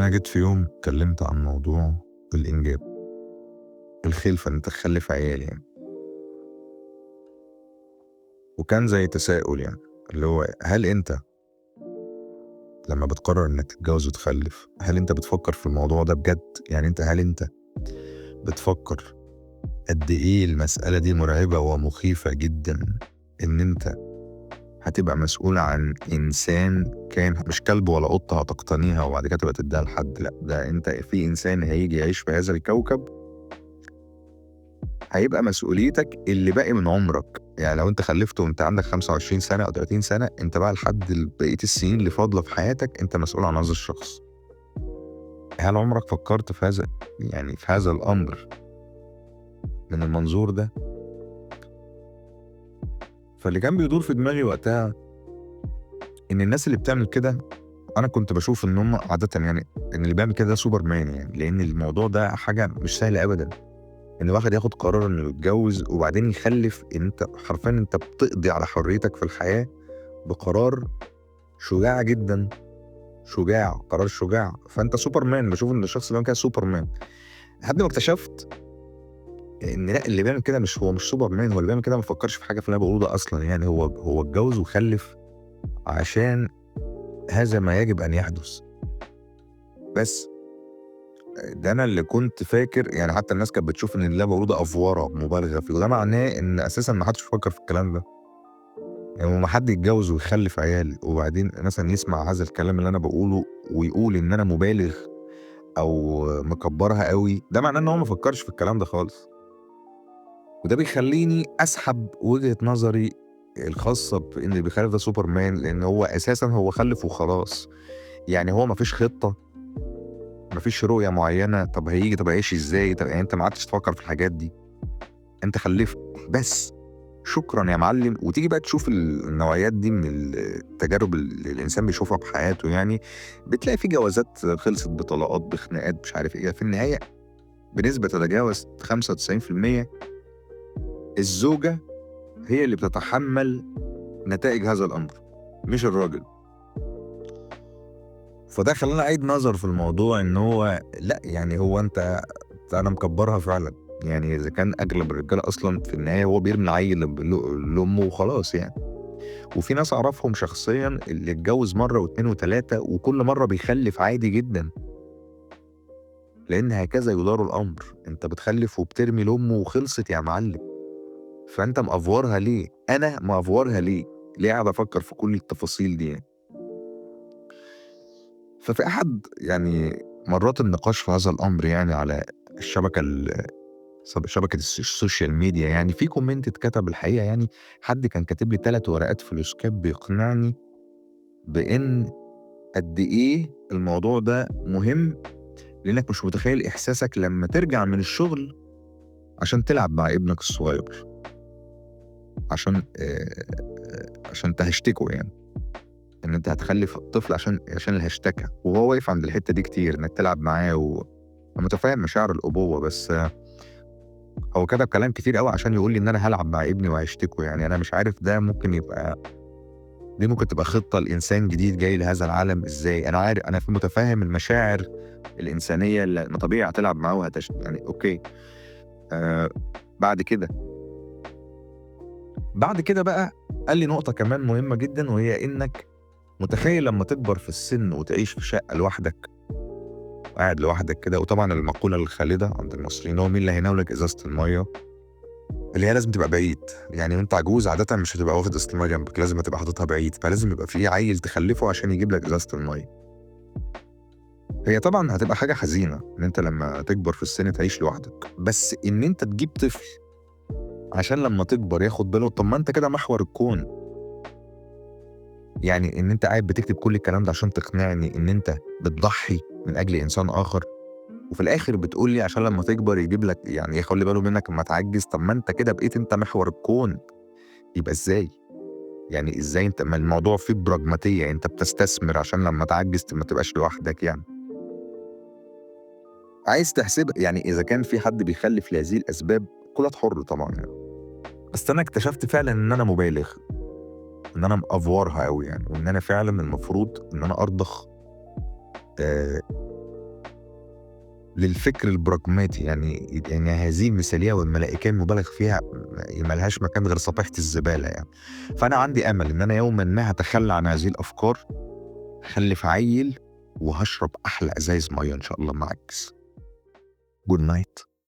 أنا جيت في يوم اتكلمت عن موضوع الإنجاب، الخلفة إن أنت تخلف عيال يعني، وكان زي تساؤل يعني اللي هو هل أنت لما بتقرر إنك تتجوز وتخلف هل أنت بتفكر في الموضوع ده بجد؟ يعني هل أنت بتفكر قد إيه المسألة دي مرعبة ومخيفة جدا، إن أنت هتبقى مسؤول عن إنسان كان مش كلب ولا قطة هتقتنيها وبعد كده تبقى تديها لحد، لأ ده أنت في إنسان هيجي يعيش في هذا الكوكب هيبقى مسؤوليتك اللي باقي من عمرك. يعني لو انت خلفته وانت عندك 25 سنة او 30 سنة، انت بقى لحد بقية السنين اللي فاضلة في حياتك انت مسؤول عن هذا الشخص. هل عمرك فكرت في هذا، يعني في هذا الامر من المنظور ده؟ فاللي كان بيدور في دماغي وقتها ان الناس اللي بتعمل كده انا كنت بشوف ان هم عادة يعني ان اللي بيعمل كده ده سوبرمان، يعني لان الموضوع ده حاجة مش سهلة ابدا ان واحد ياخد قرار انه يتجوز وبعدين يخلف. انت حرفيا انت بتقضي على حريتك في الحياة بقرار شجاع جدا، شجاع، قرار شجاع. فانت سوبرمان، بشوف ان الشخص اللي بيعمل كده سوبرمان. لحد ما اكتشفت ان لا، اللي بيعمل كده مش سوبرمان، هو اللي بيعمل كده ما فكرش في حاجه في اللي انا بقوله ده اصلا. يعني هو اتجوز وخلف عشان هذا ما يجب ان يحدث. بس ده انا اللي كنت فاكر، يعني حتى الناس كانت بتشوف ان اللي انا بقوله ده افوره مبالغه فيه، وده معناه ان اساسا ما حدش بيفكر في الكلام ده. يعني لما حد يتجوز ويخلف عيال وبعدين مثلا يسمع هذا الكلام اللي انا بقوله ويقول ان انا مبالغ او مكبرها قوي، ده معناه ان هو ما فكرش في الكلام ده خالص. وده بيخليني اسحب وجهة نظري الخاصة بان اللي بيخلف ده سوبرمان، لان هو اساسا هو خلف وخلاص. يعني هو ما فيش خطة، ما فيش رؤية معينة، طب هيجي، طب هيعيش ازاي، طب يعني انت ما عادش تفكر في الحاجات دي، انت خلفت بس، شكرا يا معلم. وتيجي بقى تشوف النوعيات دي من التجارب اللي الانسان بيشوفها بحياته، يعني بتلاقي في جوازات خلصت بطلاقات بخناقات مش عارف ايه. في النهاية بنسبة تتجاوز 95% الزوجة هي اللي بتتحمل نتائج هذا الأمر، مش الراجل. فده خلاني أعيد نظر في الموضوع إن هو لأ، يعني هو أنا مكبرها فعلا. يعني إذا كان أغلب الرجالة أصلا في النهاية هو بيرمي العيل لأمه وخلاص يعني. وفي ناس أعرفهم شخصيا اللي اتجوز مرة واتنين وتلاتة وكل مرة بيخلف عادي جدا، لأن هكذا يدار الأمر. أنت بتخلف وبترمي لأمه وخلصت يا معلم. فأنت مأفورها ليه؟ أنا مأفورها ليه؟ ليه قاعد أفكر في كل التفاصيل دي يعني؟ ففي أحد يعني مرات النقاش في هذا الأمر يعني على شبكة السوشيال ميديا، يعني في كومنت اتكتب الحقيقة، يعني حد كان كاتب لي 3 ورقات فلوسكاب بيقنعني بإن قد إيه الموضوع ده مهم، لأنك مش متخيل إحساسك لما ترجع من الشغل عشان تلعب مع ابنك الصغير، عشان تهشتكه، يعني ان انت هتخلف طفل عشان الهشتكه، وهو واقف عند الحته دي كتير انك تلعب معاه ومتفاهم مشاعر الابوه. بس هو كتب كلام كتير قوي عشان يقول لي ان انا هلعب مع ابني وهشتكه. يعني انا مش عارف ده دي ممكن تبقى خطه لانسان جديد جاي لهذا العالم ازاي. انا عارف، انا في متفاهم المشاعر الانسانيه اللي ما طبيعي هتلعب معاه يعني اوكي. آه بعد كده بقى قال لي نقطه كمان مهمه جدا، وهي انك متخيل لما تكبر في السن وتعيش في شقة لوحدك وقاعد لوحدك كده. وطبعا المقولة الخالدة عند المصريين هو مين اللي هيناولك إزازة المية، اللي هي لازم تبقى بعيد. يعني وانت عجوز عادة مش هتبقى واخد إزازة المية جنبك، لازم هتبقى حاططها بعيد، فلازم يبقى في عيل تخلفه عشان يجيب لك إزازة المية. هي طبعا هتبقى حاجة حزينة إن أنت لما تكبر في السن تعيش لوحدك، بس إن أنت تجيب طفل عشان لما تكبر ياخد باله، طب ما أنت كده محور الكون. يعني إن أنت قاعد بتكتب كل الكلام ده عشان تقنعني إن أنت بتضحي من أجل إنسان آخر، وفي الآخر بتقول لي عشان لما تكبر يجيب لك، يعني يخلي باله منك لما تعجز. طب ما أنت كده بقيت أنت محور الكون، يبقى إزاي؟ يعني إزاي أنت؟ ما الموضوع فيه براجماتية، أنت بتستثمر عشان لما تعجز ما تبقاش لوحدك. يعني عايز تحسب، يعني إذا كان في حد بيخلف لهذه الأسباب كل واحد حر طبعا يعني. بس أنا اكتشفت فعلا إن أنا مبالغ، إن أنا مأفورها قوي يعني، وإن أنا فعلا المفروض إن أنا أرضخ للفكر البراجماتي، يعني هذه المثالية والملائكية المبالغ فيها ما لهاش مكان غير صفيحة الزبالة يعني. فأنا عندي أمل إن أنا يومًا ما هاتخلى عن هذه الأفكار، هاخلف عيل وهاشرب أحلى أزايز مَيّة إن شاء الله أمّا أعجز. Good night.